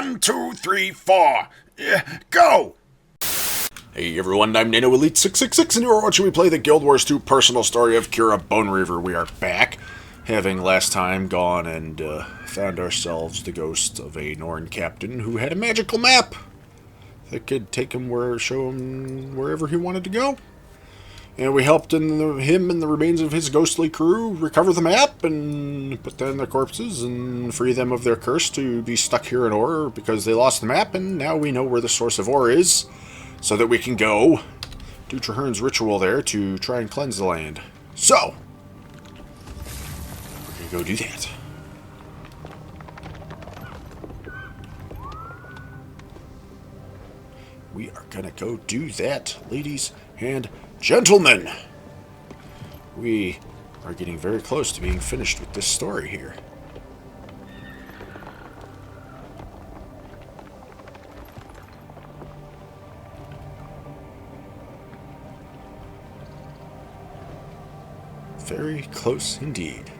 1, 2, 3, 4. Go! Hey everyone, I'm NanoElite666, and you are watching me play the Guild Wars 2 personal story of Kira Bonereaver. We are back, having last time gone and found ourselves the ghost of a Norn captain who had a magical map that could take him show him wherever he wanted to go. And we helped him and the remains of his ghostly crew recover the map and put down their corpses and free them of their curse to be stuck here in Orr because they lost the map, and now we know where the Source of Orr is, so that we can go do Trahearne's ritual there to try and cleanse the land. So, we're going to go do that. We are going to go do that, ladies and gentlemen. We are getting very close to being finished with this story here. Very close indeed.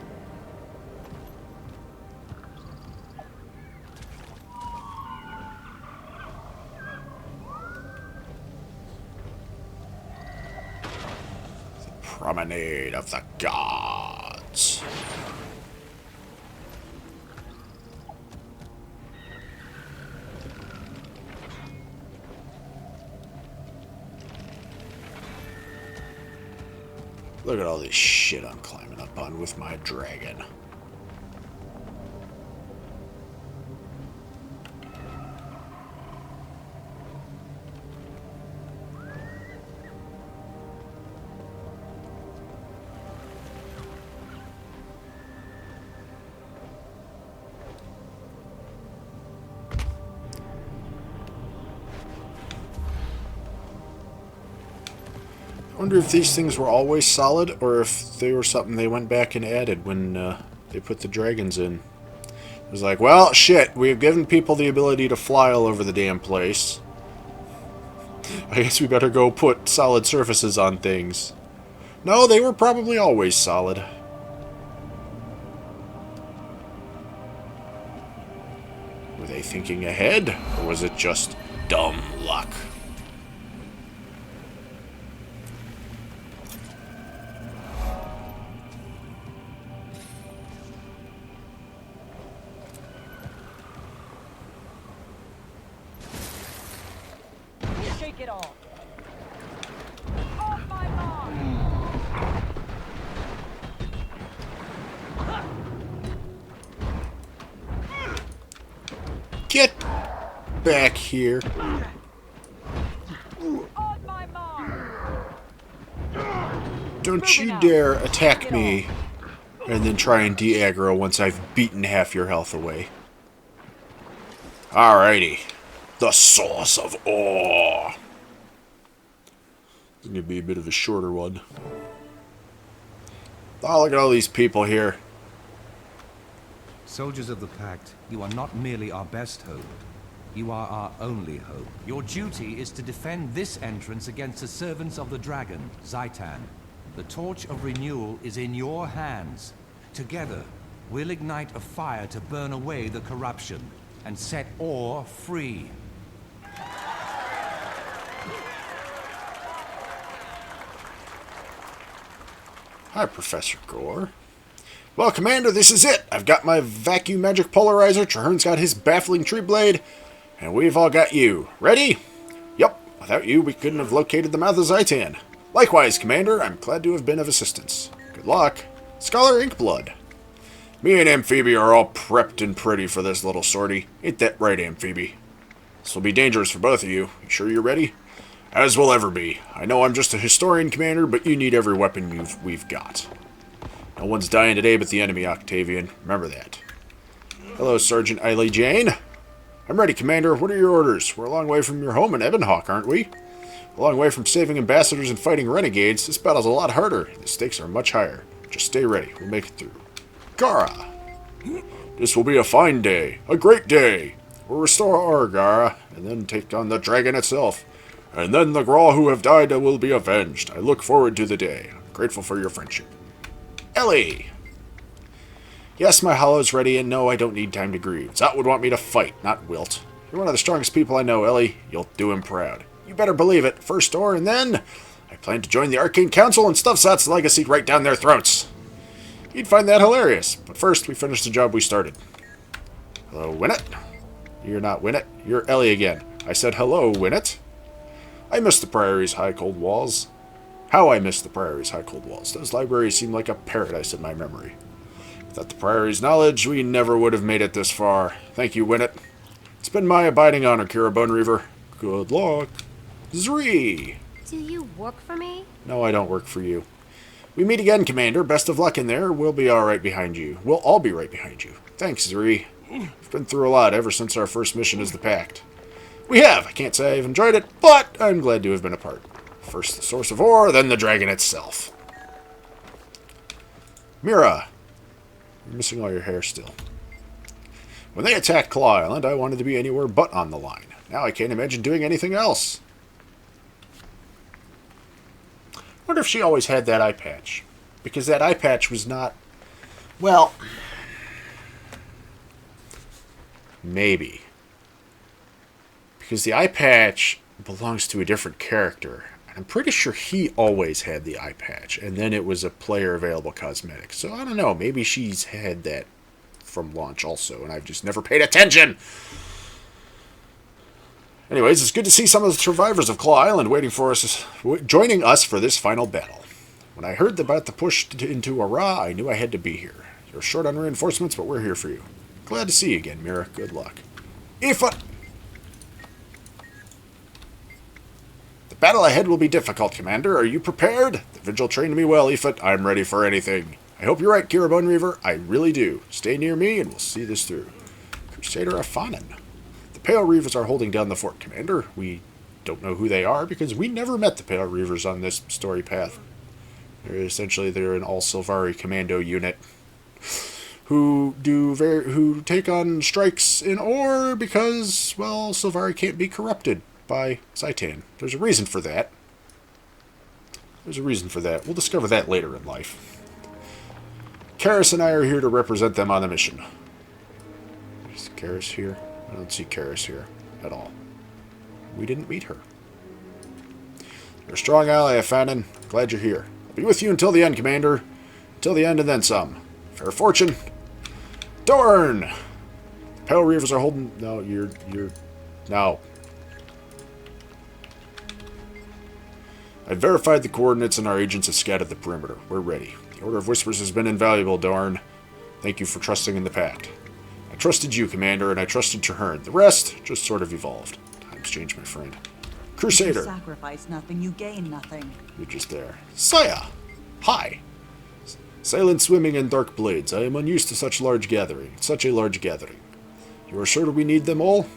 The Promenade of the Gods. Look at all this shit I'm climbing up on with my dragon. I wonder if these things were always solid, or if they were something they went back and added when they put the dragons in. It was like, well, shit, we've given people the ability to fly all over the damn place. I guess we better go put solid surfaces on things. No, they were probably always solid. Were they thinking ahead, or was it just dumb luck? Shake it off. Off my mark. Get back here. On my mark. Don't you dare attack me and then try and de-aggro once I've beaten half your health away. Alrighty. The Source of Orr. This is going to be a bit of a shorter one. Oh, look at all these people here. Soldiers of the Pact, you are not merely our best hope. You are our only hope. Your duty is to defend this entrance against the servants of the dragon, Zhaitan. The torch of renewal is in your hands. Together, we'll ignite a fire to burn away the corruption and set Orr free. Hi, Professor Gore. Well, Commander, this is it. I've got my vacuum magic polarizer, Trahearne's got his baffling tree blade, and we've all got you. Ready? Yup. Without you, we couldn't have located the mouth of Zhaitan. Likewise, Commander, I'm glad to have been of assistance. Good luck. Scholar Inkblood. Me and Amphibi are all prepped and pretty for this little sortie. Ain't that right, Amphibi? This will be dangerous for both of you. You sure you're ready? As will ever be. I know I'm just a historian, Commander, but you need every weapon we've got. No one's dying today but the enemy, Octavian. Remember that. Hello, Sergeant Eiley Jane. I'm ready, Commander. What are your orders? We're a long way from your home in Ebonhawk, aren't we? A long way from saving ambassadors and fighting renegades. This battle's a lot harder. The stakes are much higher. Just stay ready. We'll make it through. Gara! This will be a fine day. A great day. We'll restore Orr, Gara, and then take on the dragon itself. And then the Grawl who have died will be avenged. I look forward to the day. I'm grateful for your friendship. Ellie! Yes, my hollow's ready, and no, I don't need time to grieve. Zot would want me to fight, not wilt. You're one of the strongest people I know, Ellie. You'll do him proud. You better believe it. First door, and then I plan to join the Arcane Council and stuff Zot's legacy right down their throats. You'd find that hilarious. But first, we finish the job we started. Hello, Winnet. You're not Winnet. You're Ellie again. I said hello, Winnet. I miss the Priory's high cold walls. How I miss the Priory's high cold walls. Those libraries seem like a paradise in my memory. Without the Priory's knowledge, we never would have made it this far. Thank you, Winnet. It's been my abiding honor, Kira Bonereaver. Good luck. Zree! Do you work for me? No, I don't work for you. We meet again, Commander. Best of luck in there. We'll be all right behind you. We'll all be right behind you. Thanks, Zree. We've been through a lot ever since our first mission as the Pact. We have. I can't say I've enjoyed it, but I'm glad to have been a part. First the Source of Orr, then the dragon itself. Mira. You're missing all your hair still. When they attacked Claw Island, I wanted to be anywhere but on the line. Now I can't imagine doing anything else. I wonder if she always had that eye patch. Because that eye patch was not... Well... Maybe. Because the eye patch belongs to a different character. I'm pretty sure he always had the eye patch. And then it was a player available cosmetic. So I don't know. Maybe she's had that from launch also. And I've just never paid attention. Anyways, it's good to see some of the survivors of Claw Island waiting for us, joining us for this final battle. When I heard about the push into Ara, I knew I had to be here. You're short on reinforcements, but we're here for you. Glad to see you again, Mira. Good luck. Aoife! The battle ahead will be difficult, Commander. Are you prepared? The Vigil trained me well, Aoife. I'm ready for anything. I hope you're right, Kira Bonereaver. I really do. Stay near me, and we'll see this through. Crusader Afanan. The Pale Reavers are holding down the fort, Commander. We don't know who they are because we never met the Pale Reavers on this story path. They're an all-Sylvari commando unit who take on strikes in Orr because, well, Sylvari can't be corrupted by Zhaitan. There's a reason for that. We'll discover that later in life. Karis and I are here to represent them on the mission. Is Karis here? I don't see Karis here at all. We didn't meet her. You're a strong ally, Afanan. Glad you're here. I'll be with you until the end, Commander. Until the end and then some. Fair fortune. Dorn! The Pale Reavers are holding... No, you're... No. I verified the coordinates and our agents have scattered the perimeter. We're ready. The Order of Whispers has been invaluable, Dorn. Thank you for trusting in the Pact. I trusted you, Commander, and I trusted Trahearne. The rest just sort of evolved. Times change, my friend. Crusader. You sacrifice nothing, you gain nothing. You're just there. Saya! Hi! Silent swimming in dark blades. I am unused to such a large gathering. You are sure we need them all?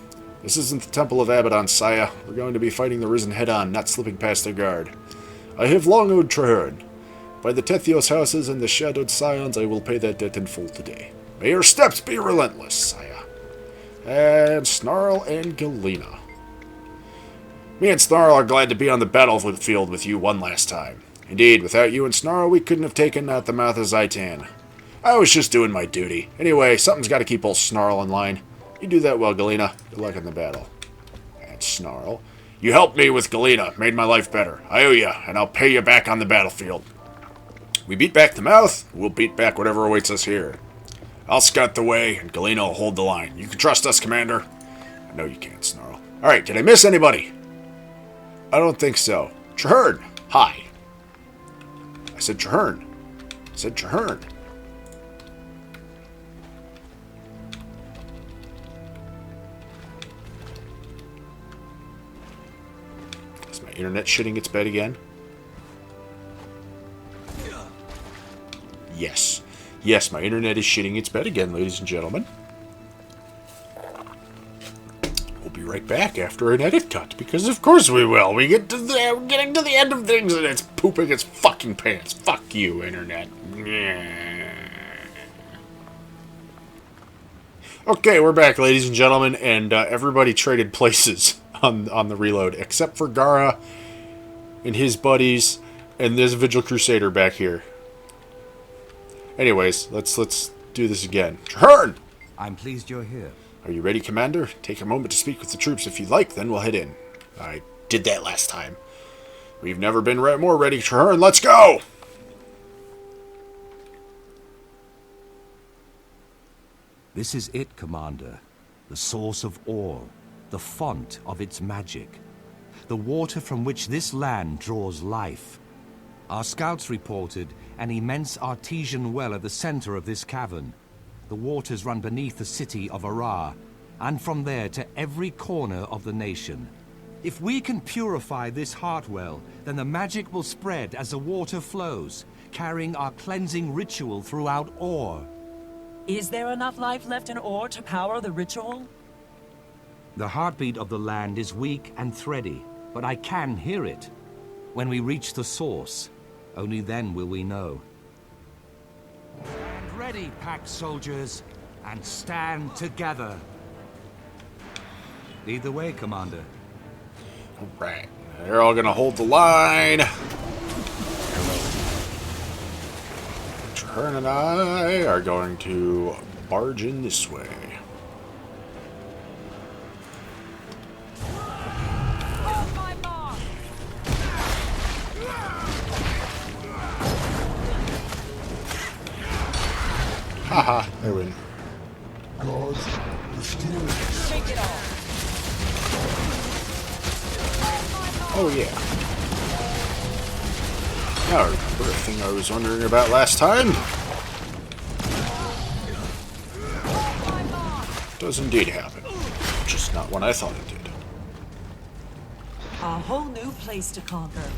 This isn't the Temple of Abaddon, Saya. We're going to be fighting the Risen head-on, not slipping past their guard. I have long owed Trahearne. By the Tethios houses and the Shadowed Scions, I will pay that debt in full today. May your steps be relentless, Saya. And Snarl and Galena. Me and Snarl are glad to be on the battlefield with you one last time. Indeed, without you and Snarl, we couldn't have taken out the mouth of Zhaitan. I was just doing my duty. Anyway, something's got to keep old Snarl in line. You do that well, Galena. Good luck in the battle. And Snarl. You helped me with Galena, made my life better. I owe you, and I'll pay you back on the battlefield. We beat back the mouth, we'll beat back whatever awaits us here. I'll scout the way, and Galena will hold the line. You can trust us, Commander. I know you can, Snarl. Alright, did I miss anybody? I don't think so. Trahearne, hi. I said Trahearne. Is my internet shitting its bed again? Yes. Yes, my internet is shitting its bed again, ladies and gentlemen. We'll be right back after an edit cut, because of course we will. We're getting to the end of things and it's pooping its fucking pants. Fuck you, internet. Okay, we're back, ladies and gentlemen, and everybody traded places on the reload, except for Gara and his buddies, and there's a Vigil Crusader back here. Anyways, let's do this again. Trahearne! I'm pleased you're here. Are you ready, Commander? Take a moment to speak with the troops if you'd like, then we'll head in. I did that last time. We've never been more ready, Trahearne. Let's go! This is it, Commander. The Source of Orr, the font of its magic. The water from which this land draws life. Our scouts reported an immense artesian well at the center of this cavern. The waters run beneath the city of Arrar, and from there to every corner of the nation. If we can purify this heart well, then the magic will spread as the water flows, carrying our cleansing ritual throughout Orr. Is there enough life left in Orr to power the ritual? The heartbeat of the land is weak and thready, but I can hear it. When we reach the source, only then will we know. Stand ready, pack soldiers, and stand together. Lead the way, Commander. Alright, they're all gonna hold the line. Trahearne and I are going to barge in this way. On my mark. Haha, I win. Shake it off. Oh yeah. Now I remember a thing I was wondering about last time. Does indeed happen. Just not when I thought it did. A whole new place to conquer.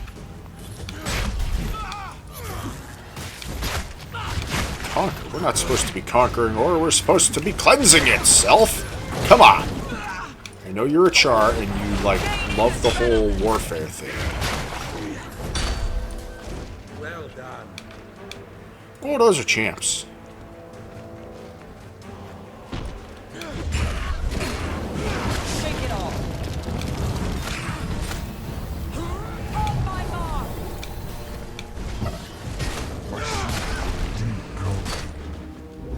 Conquer? We're not supposed to be conquering Orr, we're supposed to be cleansing itself! Come on! I know you're a Char and you, like, love the whole warfare thing. Well done. Oh, those are champs. Shake it off. On my mark.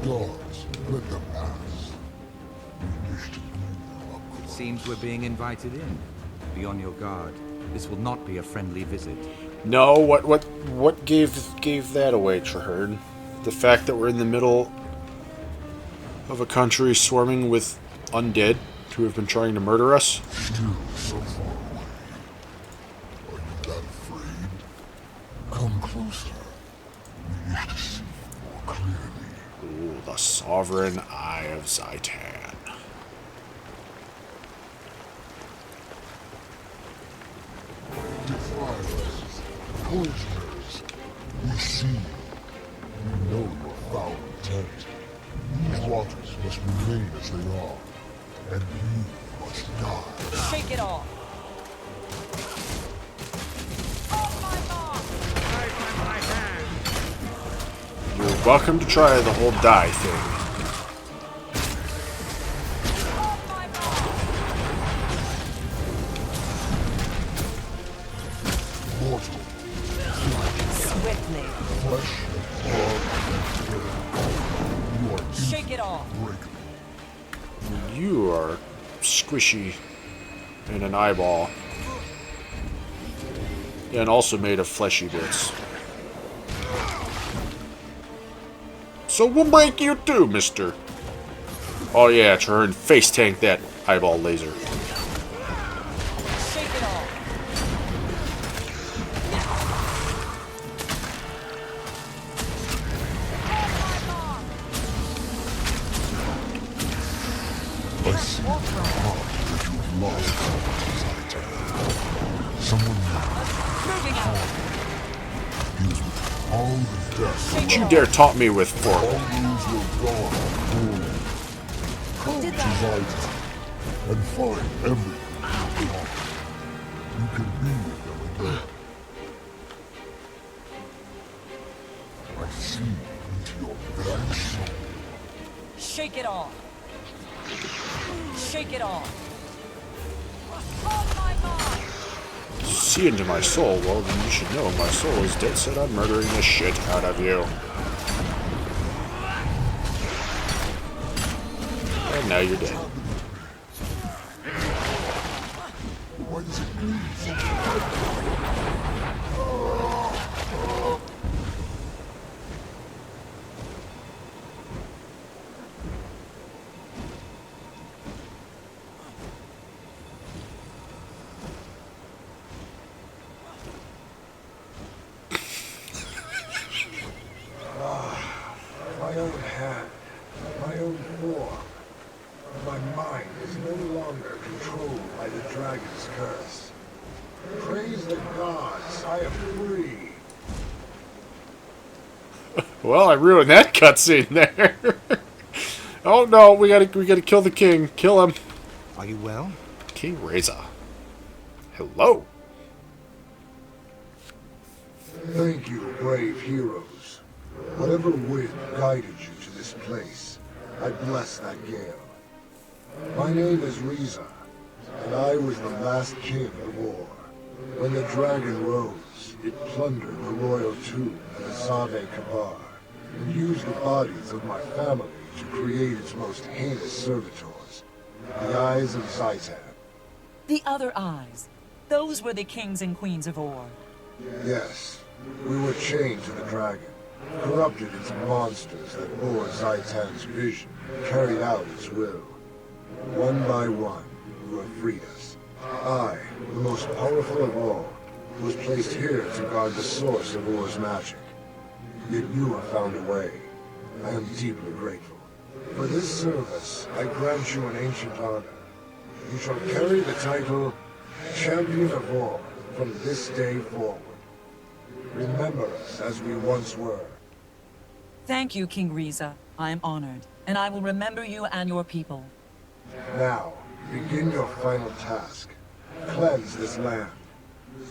Gods, let them pass. We wish to bring them up. Seems we're being invited in. Be on your guard. This will not be a friendly visit. No, what gave that away, Trahearne? The fact that we're in the middle of a country swarming with undead who have been trying to murder us? Still so far away. Are you that afraid? Come closer. We wish to see more clearly. Ooh, the Sovereign Eye of Zhaitan. Defilers, poisoners, we see. We know your foul intent. These waters must remain as they are, and you must die. Shake it off. On my mark. You're welcome to try the whole die thing. On my mark. Mortal, Swiftly. flesh and blood, you are Shake it off. unbreakable. You are squishy in an eyeball. And also made of fleshy bits. So we'll break you too, mister. Oh yeah, Trahearne face tank that eyeball laser. Shake it off. I see in your heart that you have lost Zhaitan. Someone Moving out. he is with all the death Don't you dare taunt me with all fork. those will gone whole. Come to Zhaitan and find everything you want. You can be with them again. I see into your very soul. Shake it off. Shake it off. On my mark. See into my soul? Well, then you should know my soul is dead set on murdering the shit out of you. And now you're dead. by the dragon's curse. Praise the gods, I am free. Well, I ruined that cutscene there. Oh no, we gotta kill the king. Kill him. Are you well? King Reza. Hello. Thank you, brave heroes. Whatever wind guided you to this place, I bless that gale. My name is Reza, and I was the last king of Orr. When the dragon rose, it plundered the royal tomb at Azave Kabar, and used the bodies of my family to create its most heinous servitors, the Eyes of Zhaitan. The other eyes. Those were the kings and queens of Orr. Yes, we were chained to the dragon, corrupted into monsters that bore Zhaitan's vision, carried out its will. One by one, you have freed us. I, the most powerful of all, was placed here to guard the source of Orr's magic. Yet you have found a way. I am deeply grateful. For this service, I grant you an ancient honor. You shall carry the title Champion of Orr from this day forward. Remember us as we once were. Thank you, King Reza. I am honored, and I will remember you and your people. Now, begin your final task. Cleanse this land.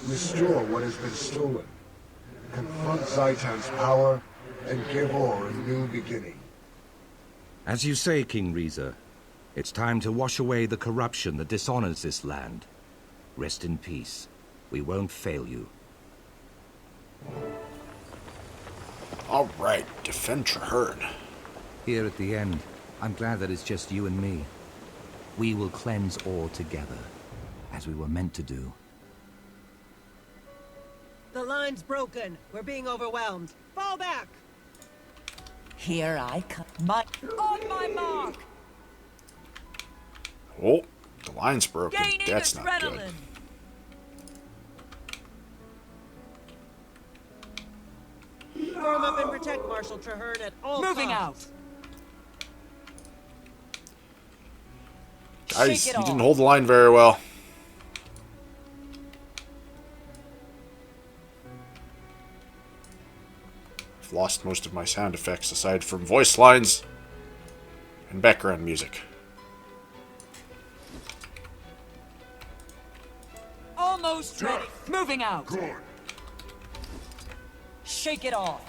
Restore what has been stolen. Confront Zhaitan's power, and give Orr a new beginning. As you say, King Reza, it's time to wash away the corruption that dishonors this land. Rest in peace. We won't fail you. Alright, defend Trahearne. Here at the end, I'm glad that it's just you and me. We will cleanse all together, as we were meant to do. The line's broken. We're being overwhelmed. Fall back! Here I come. On my mark! Oh, the line's broken. Gaining That's not good. adrenaline! Form up and protect Marshal Trahearne at all Moving costs. out! Guys, Shake you it didn't off. hold the line very well. I've lost most of my sound effects aside from voice lines and background music. Almost ready. Moving out. Good. Shake it off.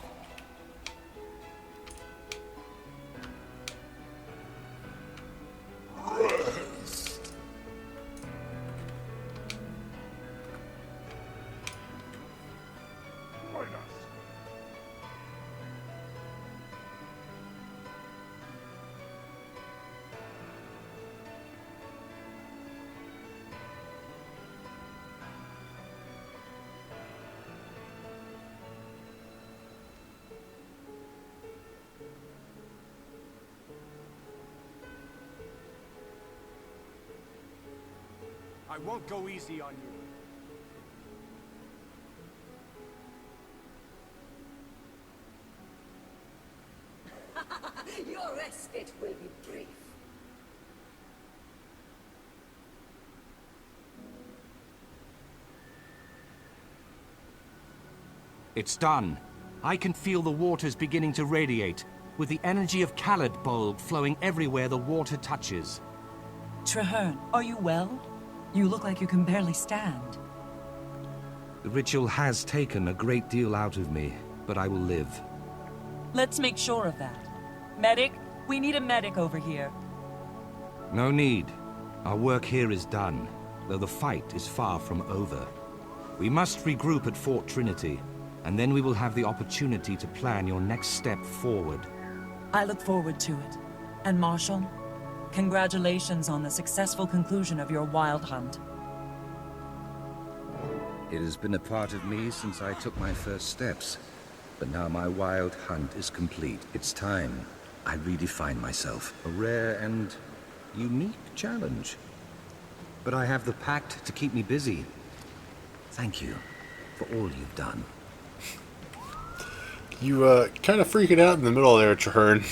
Join us. I won't go easy on you. Your respite will be brief. It's done. I can feel the waters beginning to radiate, with the energy of Khalid Bulb flowing everywhere the water touches. Trahearne, are you well? You look like you can barely stand. The ritual has taken a great deal out of me, but I will live. Let's make sure of that. Medic, we need a medic over here. No need. Our work here is done, though the fight is far from over. We must regroup at Fort Trinity, and then we will have the opportunity to plan your next step forward. I look forward to it. And Marshal, congratulations on the successful conclusion of your wild hunt. It has been a part of me since I took my first steps, but now my wild hunt is complete. It's time I redefine myself. A rare and unique challenge. But I have the pact to keep me busy. Thank you for all you've done. You, kind of freaking out in the middle there, Trahearne.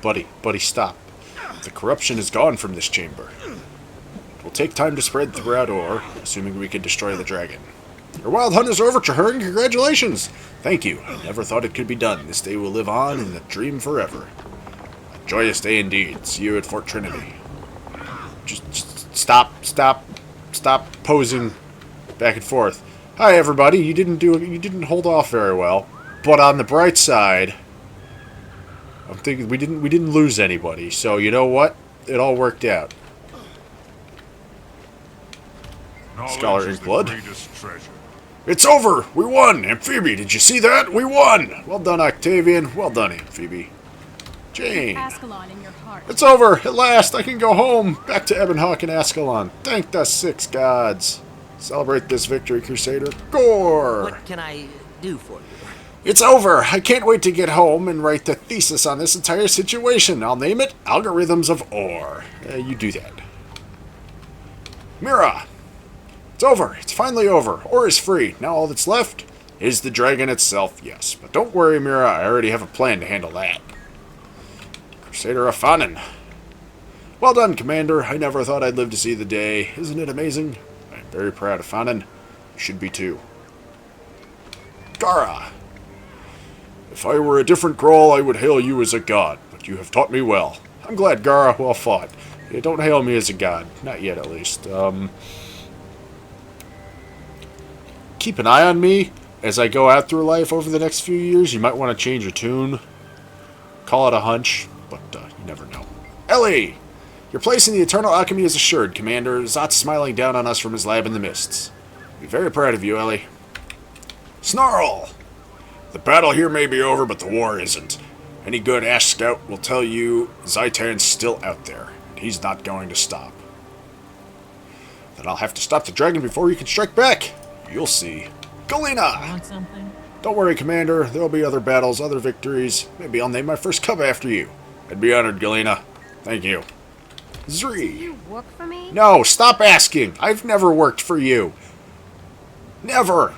Buddy, stop. The corruption is gone from this chamber. It will take time to spread throughout Orr, assuming we can destroy the dragon. Your wild hunt is over, Trahearne. Congratulations! Thank you. I never thought it could be done. This day will live on in the dream forever. A joyous day indeed. See you at Fort Trinity. Just stop posing back and forth. Hi, everybody. You didn't hold off very well. But on the bright side, I'm thinking we didn't lose anybody. So you know what? It all worked out. Scholar Inkblood. It's over! We won! Amphibi, did you see that? We won! Well done, Octavian. Well done, Amphibi. Jane. Ascalon in your heart. It's over! At last! I can go home! Back to Ebonhawk and Ascalon. Thank the 6 gods. Celebrate this victory, Crusader. Gore! What can I do for you? It's over! I can't wait to get home and write the thesis on this entire situation. I'll name it Algorithms of Orr. You do that. Mira! It's over. It's finally over. Orr is free. Now all that's left is the dragon itself, yes. But don't worry, Mira. I already have a plan to handle that. Crusader Afanin. Well done, Commander. I never thought I'd live to see the day. Isn't it amazing? I'm very proud of Afanin. You should be too. Gara. If I were a different Grawl, I would hail you as a god. But you have taught me well. I'm glad, Gara. Well fought. Yeah, don't hail me as a god. Not yet, at least. Keep an eye on me as I go out through life over the next few years. You might want to change your tune. Call it a hunch, but you never know. Ellie! Your place in the Eternal Alchemy is assured, Commander. Zot's smiling down on us from his lab in the mists. Be very proud of you, Ellie. Snarl! The battle here may be over, but the war isn't. Any good Ash Scout will tell you Zhaitan's still out there. He's not going to stop. Then I'll have to stop the dragon before he can strike back. You'll see. Galena! Want something? Don't worry, Commander. There'll be other battles, other victories. Maybe I'll name my first cub after you. I'd be honored, Galena. Thank you. Zri. Do you work for me? No, stop asking. I've never worked for you. Never.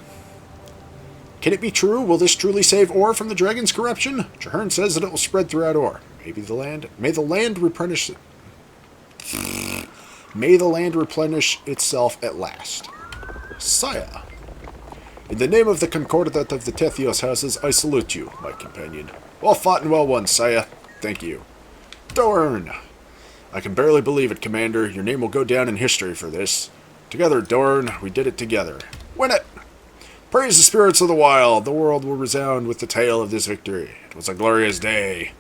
Can it be true? Will this truly save Orr from the dragon's corruption? Trahearne says that it will spread throughout Orr. Maybe the land... May the land replenish... May the land replenish itself at last. Saya. In the name of the Concordat of the Tethios houses, I salute you, my companion. Well fought and well won, Saya. Thank you. Dorn. I can barely believe it, Commander. Your name will go down in history for this. Together, Dorn, we did it together. Win it! Praise the spirits of the wild. The world will resound with the tale of this victory. It was a glorious day.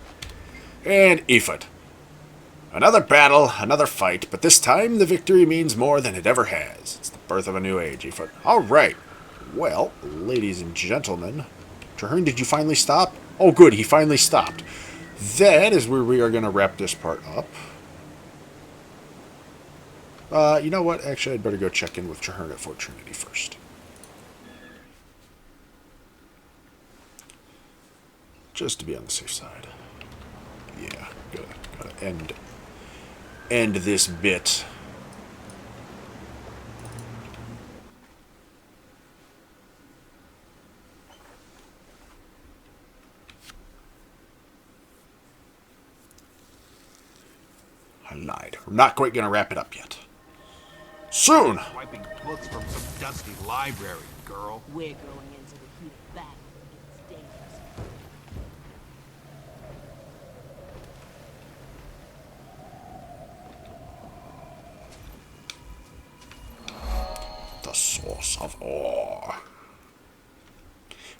And Ephod. Another battle, another fight, but this time the victory means more than it ever has. It's the birth of a new age, Ephod. All right. Well, ladies and gentlemen, Trahearne, did you finally stop? Oh, good, he finally stopped. That is where we are going to wrap this part up. You know what? Actually, I'd better go check in with Trahearne at Fort Trinity first. Just to be on the safe side. Yeah, gotta end this bit. I lied. We're not quite going to wrap it up yet. Soon! Wiping books from some dusty library, girl. We're going into the heat of battle against dangerous. The Source of Orr.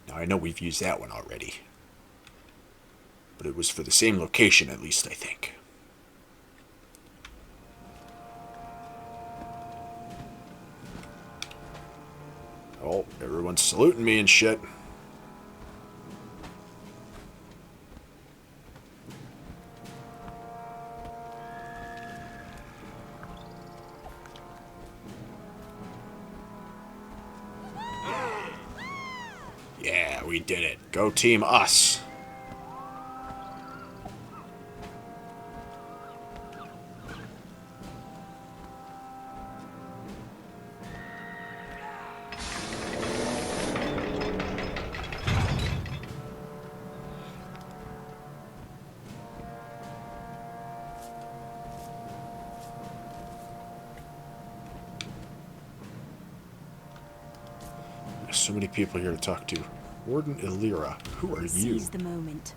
Now, I know we've used that one already. But it was for the same location, at least, I think. Oh, everyone's saluting me and shit. Yeah, we did it. Go team us. So many people here to talk to. Warden Illyra, who are you? Seize the moment.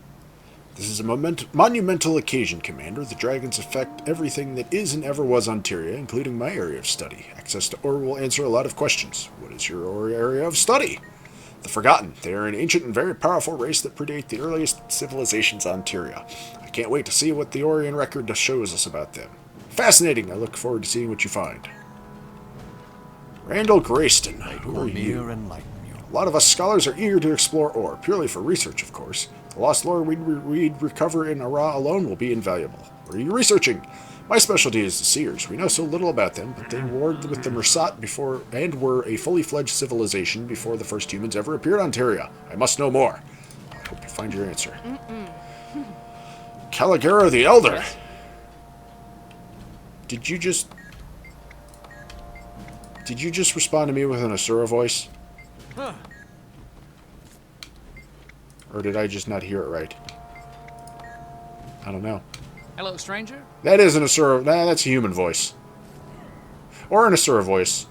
This is a monumental occasion, Commander. The dragons affect everything that is and ever was on Tyria, including my area of study. Access to Orr will answer a lot of questions. What is your Orr area of study? The Forgotten. They are an ancient and very powerful race that predate the earliest civilizations on Tyria. I can't wait to see what the Orion record shows us about them. Fascinating. I look forward to seeing what you find. Randall Grayston. Who are you? A lot of us scholars are eager to explore Orr, purely for research, of course. The lost lore we'd recover in Ara alone will be invaluable. What are you researching? My specialty is the Seers. We know so little about them, but they warred with the Mersat before and were a fully fledged civilization before the first humans ever appeared on Tyria. I must know more. I hope you find your answer. Caligara the Elder. Did you just respond to me with an Asura voice? Huh. Or did I just not hear it right? I don't know. Hello, stranger. That is an Asura. Nah, that's a human voice. Or an Asura voice.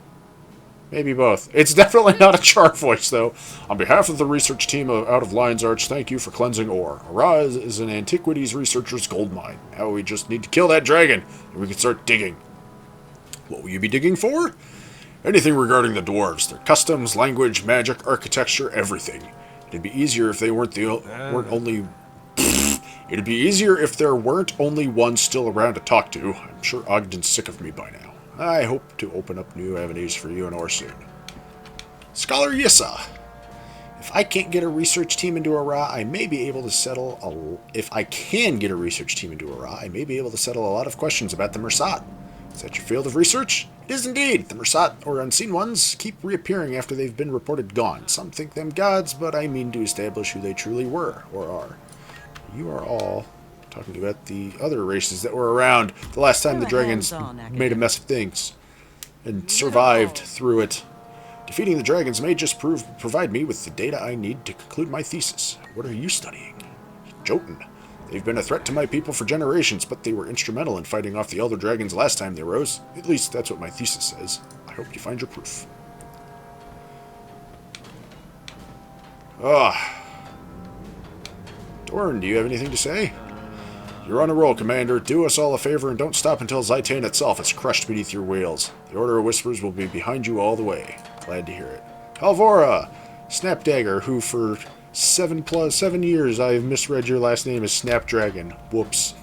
Maybe both. It's definitely not a Char voice, though. On behalf of the research team out of Lion's Arch, thank you for cleansing Orr. Ara is an antiquities researcher's goldmine. Now we just need to kill that dragon, and we can start digging. What will you be digging for? Anything regarding the dwarves. Their customs, language, magic, architecture, everything. It'd be easier if they weren't only... It'd be easier if there weren't only one still around to talk to. I'm sure Ogden's sick of me by now. I hope to open up new avenues for you and Orr soon. Scholar Yissa. If I can't get a research team into Ara, I may be able to settle If I can get a research team into Ara, I may be able to settle a lot of questions about the Mersat. Is that your field of research? It is indeed. The Mersat, or unseen ones, keep reappearing after they've been reported gone. Some think them gods, but I mean to establish who they truly were, or are. You are all talking about the other races that were around the last time the dragons made a mess of things and survived through it. Defeating the dragons may just provide me with the data I need to conclude my thesis. What are you studying? Jotun. They've been a threat to my people for generations, but they were instrumental in fighting off the elder dragons last time they rose. At least that's what my thesis says. I hope you find your proof. Dorn, do you have anything to say? You're on a roll, Commander. Do us all a favor and don't stop until Zhaitan itself is crushed beneath your wheels. The Order of Whispers will be behind you all the way. Glad to hear it. Halvora! Snapdagger, who for 7 years I've misread your last name as Snapdragon. Whoops.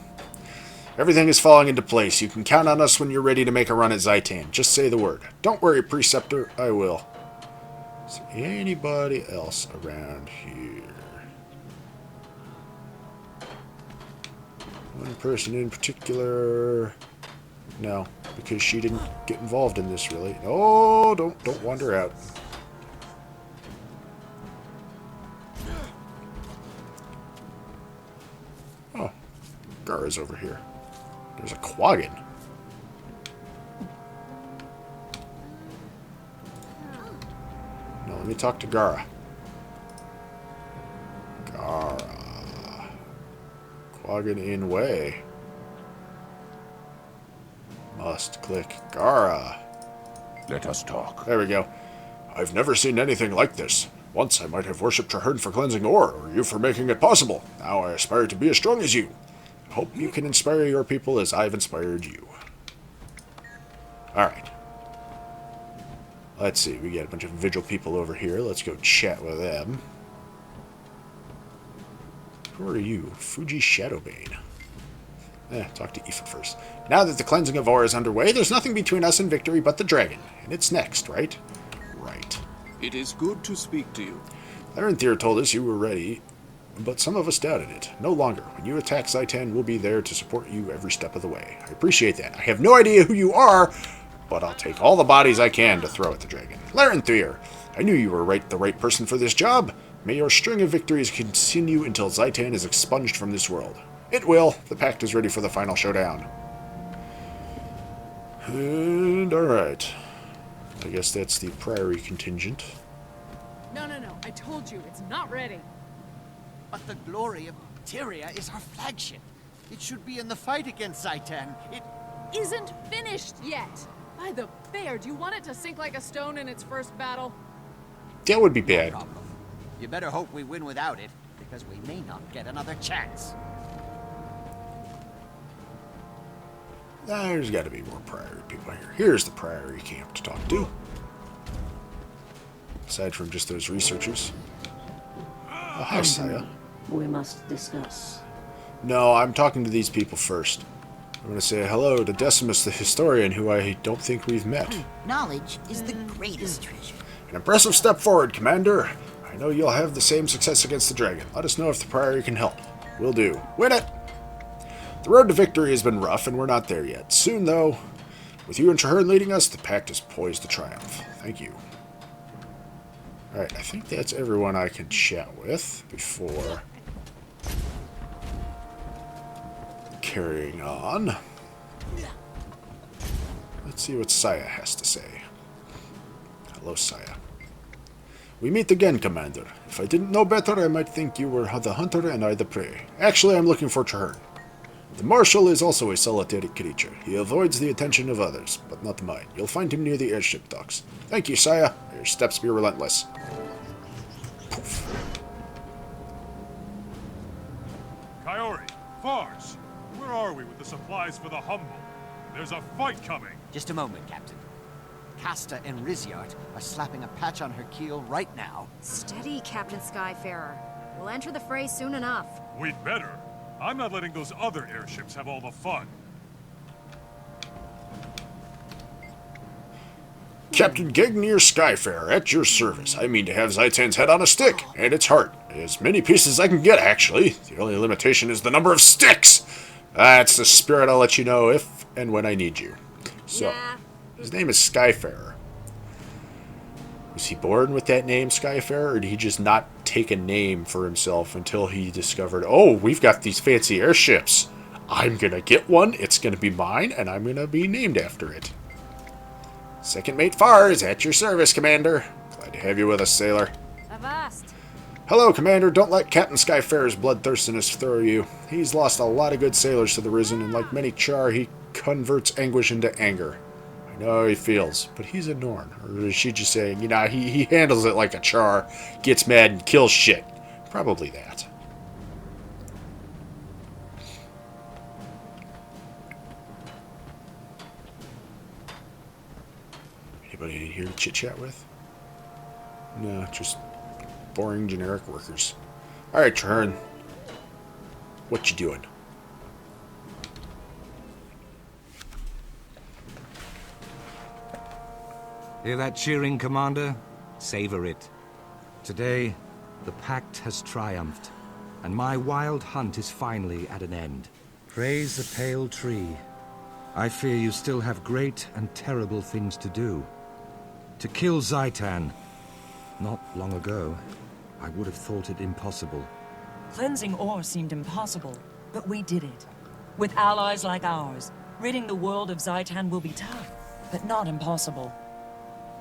Everything is falling into place. You can count on us when you're ready to make a run at Zhaitan. Just say the word. Don't worry, Preceptor. I will. Is there anybody else around here? One person in particular... No, because she didn't get involved in this, really. Oh, don't wander out. Oh, Gara's over here. There's a Quaggan. Now let me talk to Gara. Gara. Quaggan in way. Must click Gara. Let us talk. There we go. I've never seen anything like this. Once I might have worshipped Trahearne for cleansing Orr, or you for making it possible. Now I aspire to be as strong as you. I hope you can inspire your people as I've inspired you. Alright. Let's see, we got a bunch of vigil people over here. Let's go chat with them. Who are you? Fuji Shadowbane. Talk to Aoife first. Now that the cleansing of Orr is underway, there's nothing between us and victory but the dragon. And it's next, right? Right. It is good to speak to you. Larenthir told us you were ready, but some of us doubted it. No longer. When you attack Zhaitan, we'll be there to support you every step of the way. I appreciate that. I have no idea who you are, but I'll take all the bodies I can to throw at the dragon. Larenthir, I knew you were the right person for this job. May your string of victories continue until Zhaitan is expunged from this world. It will. The pact is ready for the final showdown. And alright. I guess that's the Priory contingent. No. I told you, it's not ready. But the glory of Tyria is our flagship. It should be in the fight against Zhaitan. It Isn't finished yet. By the bear, do you want it to sink like a stone in its first battle? That would be bad. No problem. You better hope we win without it, because we may not get another chance. There's got to be more Priory people here. Here's the Priory camp to talk to. Aside from just those researchers. Oh, hi, Saya. We must discuss. No, I'm talking to these people first. I'm going to say hello to Decimus the Historian, who I don't think we've met. Knowledge is the greatest treasure. An impressive step forward, Commander. I know you'll have the same success against the dragon. Let us know if the Priory can help. Will do. Win it! The road to victory has been rough, and we're not there yet. Soon, though, with you and Trahearne leading us, the Pact is poised to triumph. Thank you. Alright, I think that's everyone I can chat with before carrying on. Let's see what Saya has to say. Hello, Saya. We meet again, Commander. If I didn't know better, I might think you were the hunter and I the prey. Actually, I'm looking for Trahearne. The Marshal is also a solitary creature. He avoids the attention of others, but not mine. You'll find him near the airship docks. Thank you, Saya. May your steps be relentless. Poof. Coyote, Fars, where are we with the supplies for the Humble? There's a fight coming. Just a moment, Captain. Casta and Riziart are slapping a patch on her keel right now. Steady, Captain Skyfarer. We'll enter the fray soon enough. We'd better. I'm not letting those other airships have all the fun. Captain Gagnir Skyfarer, at your service. I mean to have Zhaitan's head on a stick, and its heart. As many pieces as I can get, actually. The only limitation is the number of sticks! That's the spirit. I'll let you know if and when I need you. So, his name is Skyfarer. Was he born with that name, Skyfarer, or did he just not take a name for himself until he discovered, oh, we've got these fancy airships. I'm gonna get one, it's gonna be mine, and I'm gonna be named after it. Second Mate Fars, at your service, Commander. Glad to have you with us, sailor. Avast. Hello, Commander. Don't let Captain Skyfarer's bloodthirstiness throw you. He's lost a lot of good sailors to the Risen, and like many Char, he converts anguish into anger. I know how he feels, but he's a Norn. Or is she just saying, you know, he handles it like a Char, gets mad and kills shit. Probably that. Anybody in here to chit-chat with? No, just boring generic workers. Alright, Trahearne. What you doing? Hear that cheering, Commander? Savor it. Today, the Pact has triumphed, and my wild hunt is finally at an end. Praise the pale tree. I fear you still have great and terrible things to do. To kill Zhaitan. Not long ago, I would have thought it impossible. Cleansing Orr seemed impossible, but we did it. With allies like ours, ridding the world of Zhaitan will be tough, but not impossible.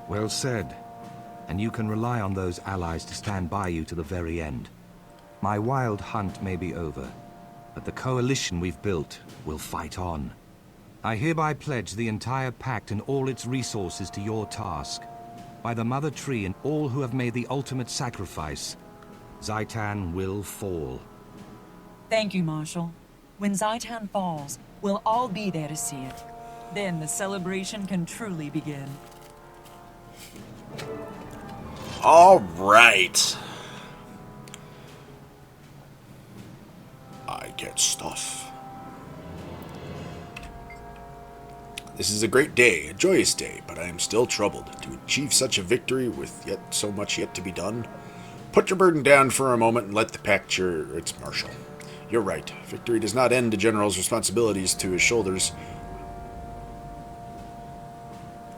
Well said. And you can rely on those allies to stand by you to the very end. My wild hunt may be over, but the coalition we've built will fight on. I hereby pledge the entire Pact and all its resources to your task. By the Mother Tree and all who have made the ultimate sacrifice, Zhaitan will fall. Thank you, Marshal. When Zhaitan falls, we'll all be there to see it. Then the celebration can truly begin. All right. I get stuff. This is a great day, a joyous day, but I am still troubled. To achieve such a victory with yet so much yet to be done, put your burden down for a moment and let the Pact cheer its marshal. You're right. Victory does not end the General's responsibilities to his shoulders.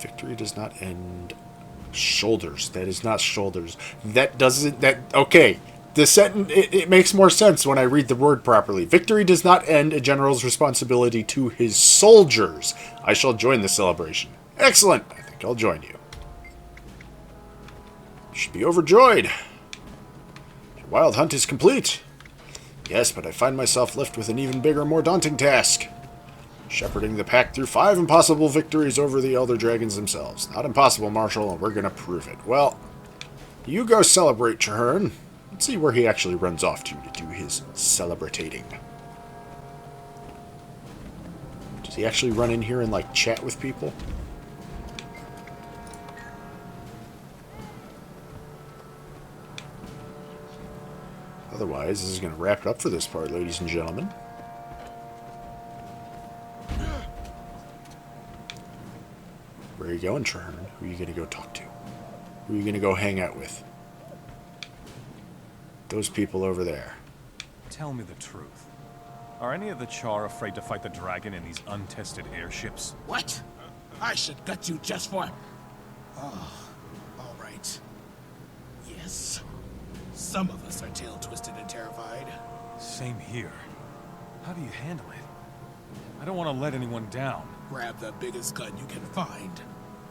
Victory does not end... Shoulders. That is not shoulders. That doesn't... Okay. The sentence... It makes more sense when I read the word properly. Victory does not end a general's responsibility to his soldiers. I shall join the celebration. Excellent. I think I'll join you. Should be overjoyed. Your wild hunt is complete. Yes, but I find myself left with an even bigger, more daunting task. Shepherding the Pact through 5 impossible victories over the Elder Dragons themselves. Not impossible, Marshal, and we're gonna prove it. Well, You go celebrate, Trahearne. Let's see where he actually runs off to do his celebrating. Does he actually run in here and, like, chat with people? Otherwise, this is going to wrap it up for this part, ladies and gentlemen. Where are you going, Trahearne? Who are you going to go talk to? Who are you going to go hang out with? Those people over there. Tell me the truth. Are any of the Char afraid to fight the dragon in these untested airships? What? I should gut you just for... Oh, all right. Yes. Some of us are tail-twisted and terrified. Same here. How do you handle it? I don't want to let anyone down. Grab the biggest gun you can find.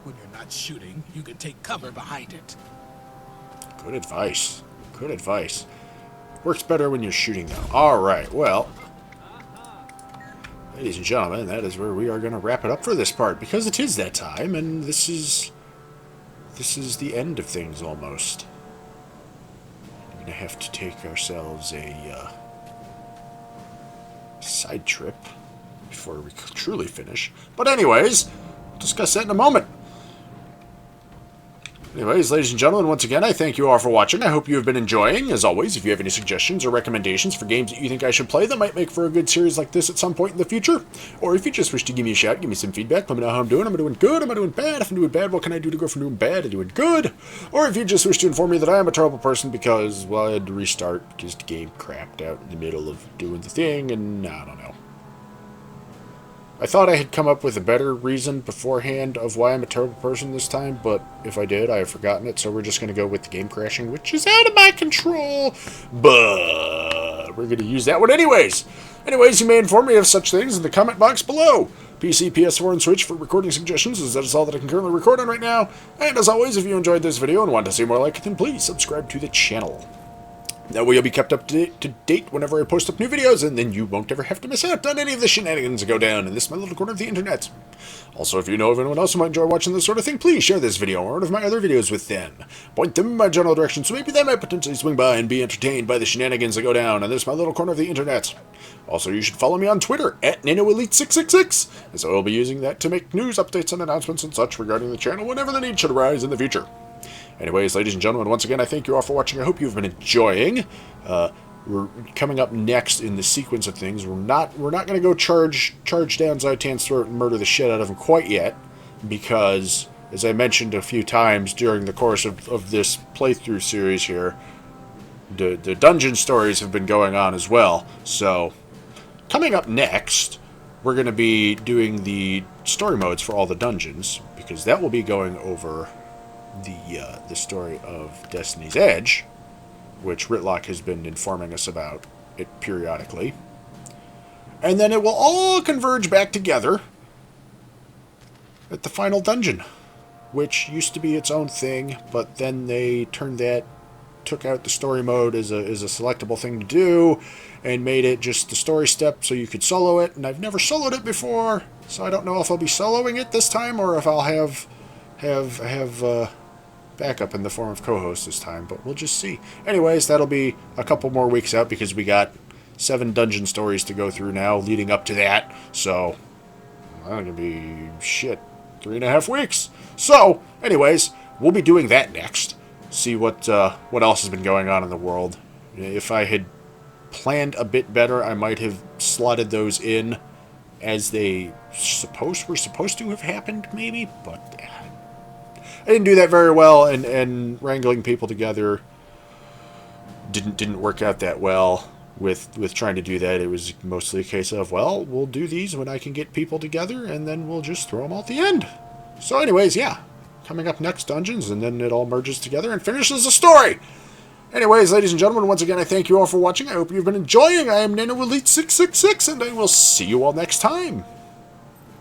When you're not shooting, you can take cover behind it. Good advice. Good advice. Works better when you're shooting, though. Alright, well... ladies and gentlemen, that is where we are going to wrap it up for this part, because it is that time, and this is the end of things, almost. We're going to have to take ourselves a side trip before we truly finish. But anyways, we'll discuss that in a moment. Anyways, ladies and gentlemen, once again, I thank you all for watching. I hope you have been enjoying. As always, if you have any suggestions or recommendations for games that you think I should play that might make for a good series like this at some point in the future, or if you just wish to give me a shout, give me some feedback, let me know how I'm doing. Am I doing good? Am I doing bad? If I'm doing bad, what can I do to go from doing bad to doing good? Or if you just wish to inform me that I am a terrible person because, well, I had to restart because the game crapped out in the middle of doing the thing, and I don't know. I thought I had come up with a better reason beforehand of why I'm a terrible person this time, but if I did, I have forgotten it, so we're just going to go with the game crashing, which is out of my control, but we're going to use that one anyways. Anyways, you may inform me of such things in the comment box below. PC, PS4, and Switch for recording suggestions, as that is all that I can currently record on right now. And as always, if you enjoyed this video and want to see more like it, then please subscribe to the channel. That way you'll be kept up to date whenever I post up new videos, and then you won't ever have to miss out on any of the shenanigans that go down in this my little corner of the internet. Also, if you know of anyone else who might enjoy watching this sort of thing, please share this video or one of my other videos with them. Point them in my general direction so maybe they might potentially swing by and be entertained by the shenanigans that go down in this my little corner of the internet. Also, you should follow me on Twitter at NanoElite666, as I will be using that to make news, updates, and announcements and such regarding the channel whenever the need should arise in the future. Anyways, ladies and gentlemen, once again, I thank you all for watching. I hope you've been enjoying. We're coming up next in the sequence of things. We're not going to go charge down Zhaitan's throat and murder the shit out of him quite yet, because, as I mentioned a few times during the course of this playthrough series here, the dungeon stories have been going on as well. So, coming up next, we're going to be doing the story modes for all the dungeons, because that will be going over the story of Destiny's Edge, which Ritlock has been informing us about it periodically. And then it will all converge back together at the final dungeon, which used to be its own thing, but then they took out the story mode as a selectable thing to do, and made it just the story step so you could solo it, and I've never soloed it before, so I don't know if I'll be soloing it this time, or if I'll have backup in the form of co-host this time, but we'll just see. Anyways, that'll be a couple more weeks out because we got 7 dungeon stories to go through now leading up to that, so that's gonna be 3.5 weeks. So anyways, we'll be doing that next, see what else has been going on in the world. If I had planned a bit better, I might have slotted those in as they were supposed to have happened, maybe, but I didn't do that very well, and wrangling people together didn't work out that well with trying to do that. It was mostly a case of, well, we'll do these when I can get people together, and then we'll just throw them all at the end. So anyways, yeah, coming up next, dungeons, and then it all merges together and finishes the story. Anyways, ladies and gentlemen, once again, I thank you all for watching. I hope you've been enjoying. I am NanoElite666, and I will see you all next time.